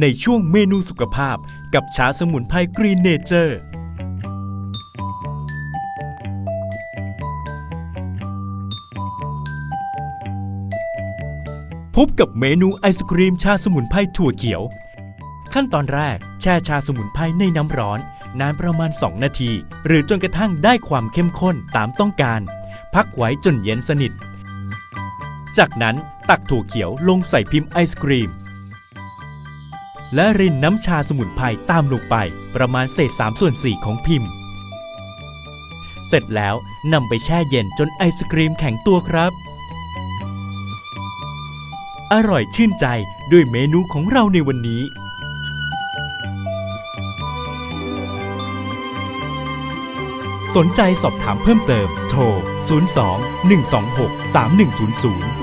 ในช่วงเมนูสุขภาพกับชาสมุนไพรกรีนเนเจอร์พบกับเมนูไอศกรีมชาสมุนไพรถั่วเขียวขั้นตอนแรกแช่ชาสมุนไพรในน้ำร้อนนานประมาณ2 นาทีหรือจนกระทั่งได้ความเข้มข้นตามต้องการพักไว้จนเย็นสนิทจากนั้นตักถั่วเขียวลงใส่พิมพ์ไอศกรีมและรินน้ำชาสมุนไพรตามลงไปประมาณเศษ3/4ของพิมพ์เสร็จแล้วนำไปแช่เย็นจนไอศกรีมแข็งตัวครับอร่อยชื่นใจด้วยเมนูของเราในวันนี้สนใจสอบถามเพิ่มเติมโทร 02 126 3100